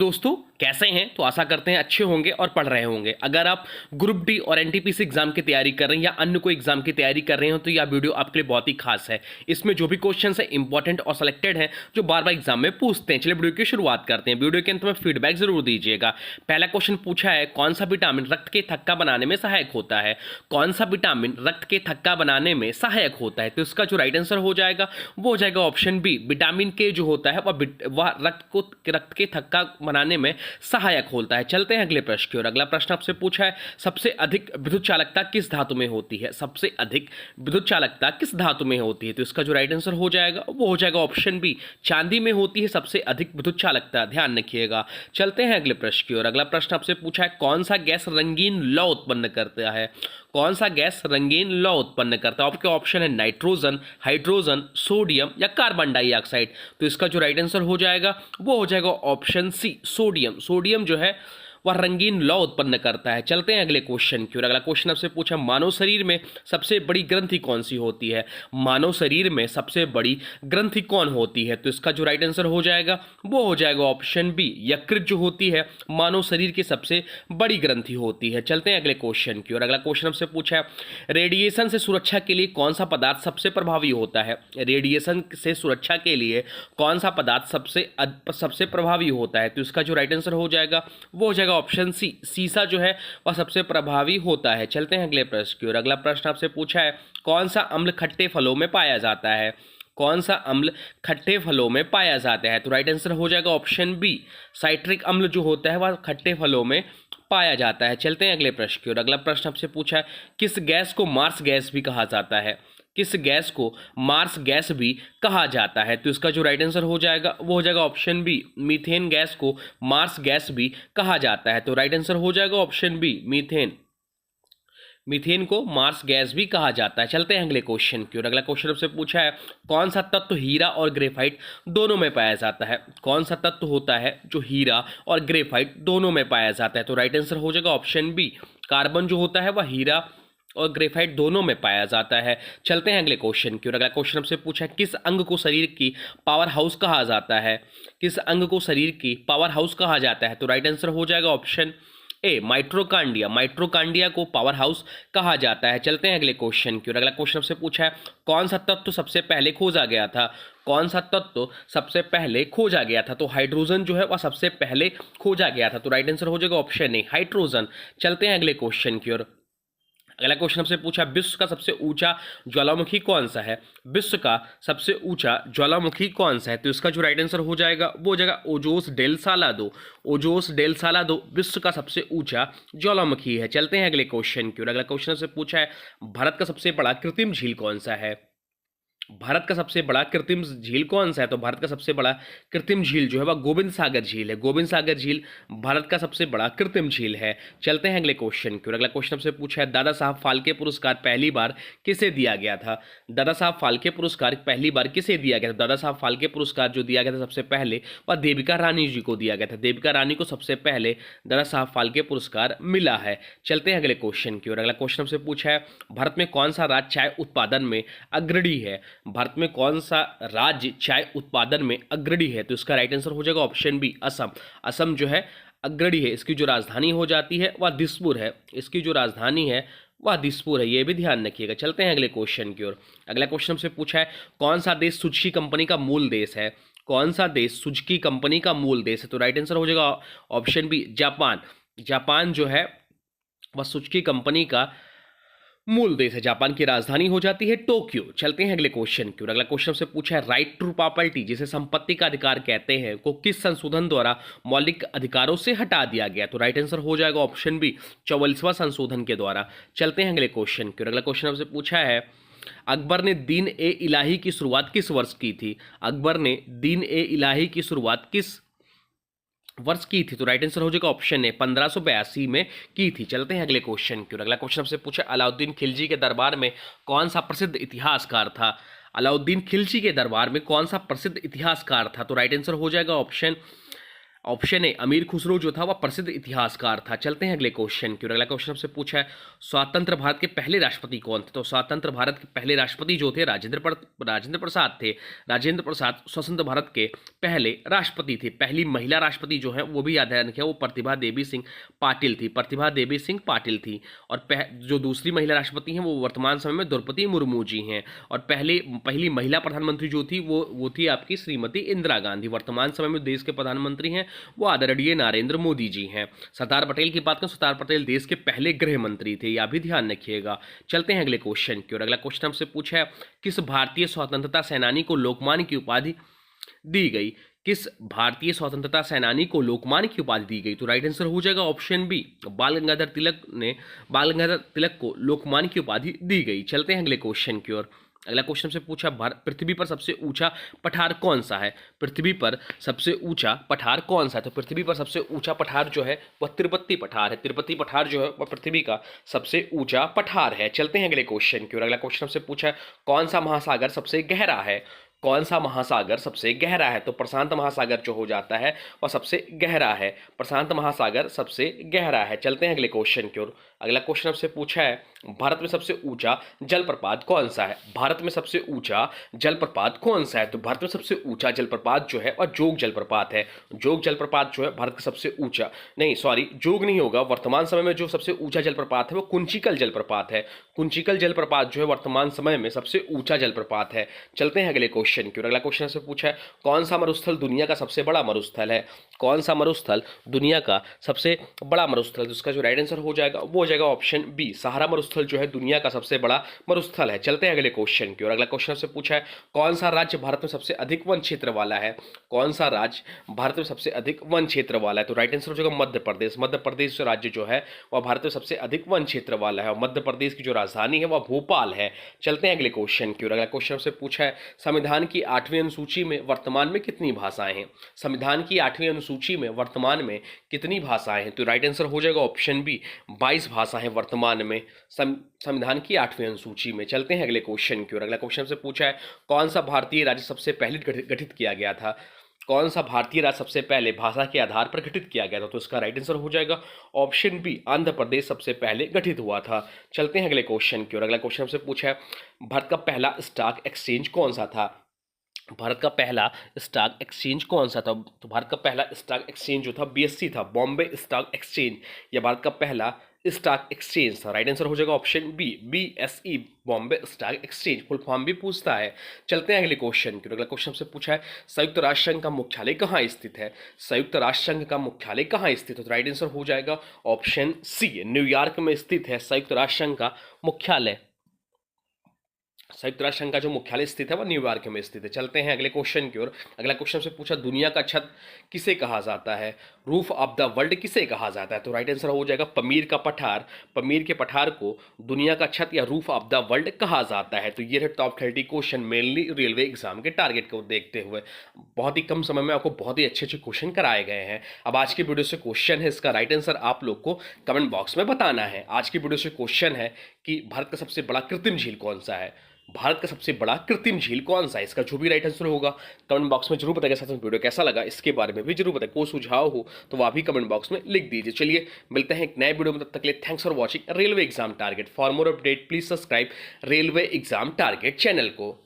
दोस्तों कैसे हैं। तो आशा करते हैं अच्छे होंगे और पढ़ रहे होंगे। अगर आप ग्रुप डी और एनटीपीसी एग्जाम की तैयारी कर रहे हैं या अन्य कोई एग्जाम की तैयारी कर रहे हो तो यह वीडियो आपके लिए बहुत ही खास है। इसमें जो भी क्वेश्चन है इंपॉर्टेंट और सिलेक्टेड हैं जो बार बार एग्जाम में पूछते हैं। चलिए वीडियो की शुरुआत करते हैं। वीडियो के अंत में फीडबैक जरूर दीजिएगा। पहला क्वेश्चन पूछा है, कौन सा विटामिन रक्त के थक्का बनाने में सहायक होता है। कौन सा विटामिन रक्त के थक्का बनाने में सहायक होता है। तो इसका जो राइट आंसर हो जाएगा वो हो जाएगा ऑप्शन बी, विटामिन के जो होता है वह रक्त के थक्का बनाने में सहायक होता है। चलते हैं अगले प्रश्न की ओर। अगला प्रश्न आपसे पूछा है, सबसे अधिक विद्युत चालकता किस धातु में होती है। सबसे अधिक विद्युत चालकता किस धातु में होती है। तो इसका जो राइट आंसर हो जाएगा वो हो जाएगा ऑप्शन बी, चांदी में होती है सबसे अधिक विद्युत चालकता। ध्यान रखिएगा। चलते हैं अगले प्रश्न की ओर। अगला प्रश्न आपसे पूछा है, कौन सा गैस रंगीन लौ उत्पन्न करता है। कौन सा गैस रंगीन लौ उत्पन्न करता है। आपके ऑप्शन है नाइट्रोजन, हाइड्रोजन, सोडियम या कार्बन डाइऑक्साइड। तो इसका जो राइट आंसर हो जाएगा वो हो जाएगा ऑप्शन सी, सोडियम। सोडियम जो है वह रंगीन लौ उत्पन्न करता है। चलते हैं अगले क्वेश्चन की ओर। अगला क्वेश्चन आपसे पूछा, मानव शरीर में सबसे बड़ी ग्रंथि कौन सी होती है। मानव शरीर में सबसे बड़ी ग्रंथि कौन होती है। तो इसका जो राइट आंसर हो जाएगा वो हो जाएगा ऑप्शन बी, यकृत जो होती है मानव शरीर की सबसे बड़ी ग्रंथि होती है। चलते हैं अगले क्वेश्चन की ओर। अगला क्वेश्चन आपसे पूछा है, रेडिएशन से सुरक्षा के लिए कौन सा पदार्थ सबसे प्रभावी होता है। रेडिएशन से सुरक्षा के लिए कौन सा पदार्थ सबसे प्रभावी होता है। तो इसका जो राइट आंसर हो जाएगा वो हो जाएगा ऑप्शन सी, सीसा जो है वह सबसे प्रभावी होता है। चलते हैं अगले प्रश्न की ओर। अगला प्रश्न आपसे पूछा है, कौन सा अम्ल खट्टे फलों में पाया जाता है। कौन सा अम्ल खट्टे फलों में पाया जाता है। तो राइट आंसर हो जाएगा ऑप्शन बी, साइट्रिक अम्ल जो होता है वह खट्टे फलों में पाया जाता है। चलते हैं अगले प्रश्न की ओर। अगला प्रश्न आपसे पूछा है, किस गैस को मार्स गैस भी कहा जाता है। किस गैस को मार्स गैस भी कहा जाता है। तो इसका जो राइट आंसर हो जाएगा वो हो जाएगा ऑप्शन बी, मीथेन गैस को मार्स गैस भी कहा जाता है। तो राइट आंसर हो जाएगा ऑप्शन बी, मीथेन। मीथेन को मार्स गैस भी कहा जाता है। चलते हैं अगले क्वेश्चन की ओर। अगला क्वेश्चन आपसे पूछा है, कौन सा तत्व हीरा और ग्रेफाइट दोनों में पाया जाता है। कौन सा तत्व होता है जो हीरा और ग्रेफाइट दोनों में पाया जाता है। तो राइट आंसर हो जाएगा ऑप्शन बी, कार्बन जो होता है वह हीरा और ग्रेफाइट दोनों में पाया जाता है। चलते हैं अगले क्वेश्चन की ओर। अगला क्वेश्चन आपसे पूछा है, किस अंग को शरीर की पावर हाउस कहा जाता है। किस अंग को शरीर की पावर हाउस कहा जाता है। तो राइट आंसर हो जाएगा ऑप्शन ए, माइट्रोकांडिया। माइट्रोकांडिया को पावर हाउस कहा जाता है। चलते हैं अगले क्वेश्चन की ओर। अगला क्वेश्चन आपसे पूछा है, कौन सा तत्व सबसे पहले खोजा गया था। कौन सा तत्व सबसे पहले खोजा गया था। तो हाइड्रोजन जो है वह सबसे पहले खोजा गया था। तो राइट आंसर हो जाएगा ऑप्शन ए, हाइड्रोजन। चलते हैं अगले क्वेश्चन की ओर। अगला क्वेश्चन आपसे पूछा, विश्व का सबसे ऊंचा ज्वालामुखी कौन सा है। विश्व का सबसे ऊंचा ज्वालामुखी कौन सा है। तो इसका जो राइट आंसर हो जाएगा वो हो जाएगा ओजोस डेल सालादो। ओजोस डेल सालादो विश्व का सबसे ऊंचा ज्वालामुखी है। चलते हैं अगले क्वेश्चन की ओर। अगला क्वेश्चन आपसे पूछा है, भारत का सबसे बड़ा कृत्रिम झील कौन सा है। भारत का सबसे बड़ा कृत्रिम झील कौन सा है। तो भारत का सबसे बड़ा कृत्रिम झील जो है वह गोविंद सागर झील है। गोविंद सागर झील भारत का सबसे बड़ा कृत्रिम झील है। चलते हैं अगले क्वेश्चन की ओर। अगला क्वेश्चन आपसे पूछा है, दादा साहब फाल्के पुरस्कार पहली बार किसे दिया गया था। दादा साहब फाल्के पुरस्कार पहली बार किसे दिया गया था। दादा साहब फाल्के पुरस्कार जो दिया गया था सबसे पहले वह देविका रानी जी को दिया गया था। देविका रानी को सबसे पहले दादा साहब फाल्के पुरस्कार मिला है। चलते हैं अगले क्वेश्चन की ओर। अगला क्वेश्चन आपसे पूछा है, भारत में कौन सा राज्य चाय उत्पादन में अग्रणी है। भारत में कौन सा राज्य चाय उत्पादन में अग्रणी है। तो इसका राइट आंसर हो जाएगा ऑप्शन बी, असम। असम जो है अग्रणी है। इसकी जो राजधानी हो जाती है वह दिसपुर है। इसकी जो राजधानी है वह दिसपुर है, ये भी ध्यान रखिएगा। चलते हैं अगले क्वेश्चन की ओर। अगला क्वेश्चन हमसे पूछा है, कौन सा देश सुजुकी कंपनी का मूल देश है। कौन सा देश सुजुकी कंपनी का मूल देश है। तो राइट आंसर हो जाएगा ऑप्शन बी, जापान। जापान जो है वह सुजुकी कंपनी का मूल देश है। जापान की राजधानी हो जाती है टोक्यो। चलते हैं अगले क्वेश्चन की ओर। अगला क्वेश्चन से पूछा है, राइट टू प्रॉपर्टी जिसे संपत्ति का अधिकार कहते हैं को किस संशोधन द्वारा मौलिक अधिकारों से हटा दिया गया। तो राइट आंसर हो जाएगा ऑप्शन बी, 44वां संशोधन के द्वारा। चलते हैं अगले क्वेश्चन की ओर। अगला क्वेश्चन आपसे पूछा है, अकबर ने दीन ए इलाही की शुरुआत किस वर्ष की थी। अकबर ने दीन ए इलाही की शुरुआत किस वर्ष की थी। तो राइट आंसर हो जाएगा ऑप्शन ए, 1582 में की थी। चलते हैं अगले क्वेश्चन की ओर। अगला क्वेश्चन आपसे पूछा, अलाउद्दीन खिलजी के दरबार में कौन सा प्रसिद्ध इतिहासकार था। अलाउद्दीन खिलजी के दरबार में कौन सा प्रसिद्ध इतिहासकार था। तो राइट आंसर हो जाएगा ऑप्शन ऑप्शन ए अमीर खुसरो जो था वह प्रसिद्ध इतिहासकार था। चलते हैं अगले क्वेश्चन की ओर। अगला क्वेश्चन हमसे पूछा है स्वतंत्र भारत के पहले राष्ट्रपति कौन थे? तो स्वतंत्र भारत के पहले राष्ट्रपति जो थे राजेंद्र प्रसाद थे। राजेंद्र प्रसाद स्वतंत्र भारत के पहले राष्ट्रपति थे। पहली महिला राष्ट्रपति जो है वो भी याद रखिए, वो प्रतिभा देवी सिंह पाटिल थी। प्रतिभा देवी सिंह पाटिल थी। और जो दूसरी महिला राष्ट्रपति हैं वो वर्तमान समय में द्रौपदी मुर्मू जी हैं। और पहली महिला प्रधानमंत्री जो थी वो थी आपकी श्रीमती इंदिरा गांधी। वर्तमान समय में देश के प्रधानमंत्री हैं वो आदरणीय नरेंद्र मोदी जी हैं। सरदार पटेल की बात करें, सरदार पटेल देश के पहले गृह मंत्री थे, यह भी ध्यान रखिएगा। चलते हैं अगले क्वेश्चन की ओर। अगला क्वेश्चन हमसे पूछा है किस भारतीय स्वतंत्रता सेनानी को लोकमान्य की उपाधि दी गई? किस भारतीय स्वतंत्रता सेनानी को लोकमान्य की उपाधि दी गई? तो राइट आंसर हो जाएगा ऑप्शन बी, बाल गंगाधर तिलक को लोकमान्य की उपाधि दी गई। चलते हैं अगले क्वेश्चन की ओर। अगला क्वेश्चन से पूछा पृथ्वी पर सबसे ऊंचा पठार कौन सा है? पृथ्वी पर सबसे ऊंचा पठार कौन सा है? तो पृथ्वी पर सबसे ऊंचा पठार जो है वह तिब्बती पठार है। तिब्बती पठार जो है वह पृथ्वी का सबसे ऊंचा पठार है। चलते हैं अगले क्वेश्चन की ओर। अगला क्वेश्चन से पूछा है कौन सा महासागर सबसे गहरा है? कौन सा महासागर सबसे गहरा है? तो प्रशांत महासागर जो हो जाता है वह सबसे गहरा है। प्रशांत महासागर सबसे गहरा है। चलते हैं अगले क्वेश्चन की ओर। अगला क्वेश्चन आपसे पूछा है भारत में सबसे ऊंचा जलप्रपात कौन सा है? भारत में सबसे ऊंचा जलप्रपात कौन सा है? तो भारत में सबसे ऊंचा जलप्रपात जो है वह जोग जलप्रपात है। जोग जलप्रपात जो है भारत का सबसे ऊंचा, नहीं सॉरी जोग नहीं होगा, वर्तमान समय में जो सबसे ऊंचा जलप्रपात है वो कुंचिकल जलप्रपात है। कुंचिकल जलप्रपात जो है वर्तमान समय में सबसे ऊंचा जलप्रपात है। चलते हैं अगले क्वेश्चन की ओर। अगला क्वेश्चन से पूछा है कौन सा मरुस्थल दुनिया का सबसे बड़ा मरुस्थल है? कौन सा मरुस्थल दुनिया का सबसे बड़ा मरुस्थल? तो इसका जो राइट आंसर हो जाएगा वो हो जाएगा ऑप्शन बी, सहारा मरुस्थल जो है दुनिया का सबसे बड़ा मरुस्थल है। चलते हैं अगले क्वेश्चन की ओर। अगला क्वेश्चन से पूछा है कौन सा राज्य भारत में सबसे अधिक वन क्षेत्र वाला है? कौन सा राज्य भारत में सबसे अधिक वन क्षेत्र वाला है? तो राइट आंसर हो जाएगा मध्य प्रदेश। मध्य प्रदेश राज्य जो है वह भारत में सबसे अधिक वन क्षेत्र वाला है और मध्य प्रदेश की जो राजधानी है वह भोपाल है। चलते हैं अगले क्वेश्चन की ओर। अगला क्वेश्चन से पूछा है संविधान की 8वीं अनुसूची में वर्तमान में कितनी भाषाएं हैं? संविधान की 8वीं अनुसूची में वर्तमान में कितनी भाषाएं हैं? तो राइट आंसर हो जाएगा ऑप्शन बी, 22 भाषाएं वर्तमान में संविधान की 8वीं अनुसूची में। चलते हैं अगले क्वेश्चन की ओर। अगला क्वेश्चन से पूछा है कौन सा भारतीय राज्य सबसे पहले गठित किया गया था? कौन सा भारतीय राज्य सबसे पहले भाषा के आधार पर गठित किया गया था? तो इसका राइट आंसर हो जाएगा ऑप्शन बी, आंध्र प्रदेश सबसे पहले गठित हुआ था। चलते हैं अगले क्वेश्चन की ओर। अगला क्वेश्चन से पूछा है भारत का पहला स्टॉक एक्सचेंज कौन सा था? भारत का पहला स्टॉक एक्सचेंज कौन सा था? तो भारत का पहला स्टॉक एक्सचेंज जो था बीएसई था, बॉम्बे स्टॉक एक्सचेंज। यह भारत का पहला स्टॉक एक्सचेंज था। राइट आंसर हो जाएगा option B, BSE Bombay stock exchange. Full form भी पूछता है। चलते हैं अगले क्वेश्चन की। अगला क्वेश्चन से पूछा है संयुक्त राष्ट्र संघ का मुख्यालय कहाँ स्थित है? संयुक्त राष्ट्र संघ का मुख्यालय कहाँ स्थित है? तो राइट आंसर हो जाएगा ऑप्शन सी, न्यूयॉर्क में स्थित है संयुक्त राष्ट्र संघ का मुख्यालय। संयुक्त राष्ट्र संघ का जो मुख्यालय स्थित है वह न्यूयॉर्क में स्थित है। चलते हैं अगले क्वेश्चन की ओर। अगला क्वेश्चन से पूछा दुनिया का छत किसे कहा जाता है? रूफ ऑफ द वर्ल्ड किसे कहा जाता है? तो राइट आंसर हो जाएगा पमीर का पठार। पमीर के पठार को दुनिया का छत या रूफ ऑफ द वर्ल्ड कहा जाता है। तो ये top 30 question mainly railway exam के टारगेट को देखते हुए बहुत ही कम समय में आपको बहुत ही अच्छे अच्छे क्वेश्चन कराए गए हैं। अब आज की वीडियो से क्वेश्चन है, इसका राइट आंसर आप लोग को कमेंट बॉक्स में बताना है। आज की वीडियो से क्वेश्चन है कि भारत का सबसे बड़ा कृत्रिम झील कौन सा है? भारत का सबसे बड़ा कृत्रिम झील कौन सा है? इसका जो भी राइट आंसर होगा कमेंट बॉक्स में जरूर बताइएगा। साथ में वीडियो कैसा लगा इसके बारे में भी जरूर बताइए। कोई सुझाव हो तो वह भी कमेंट बॉक्स में लिख दीजिए। चलिए मिलते हैं एक नए वीडियो में, तब तक के लिए thanks for watching railway exam target. For more update please subscribe railway exam target channel को।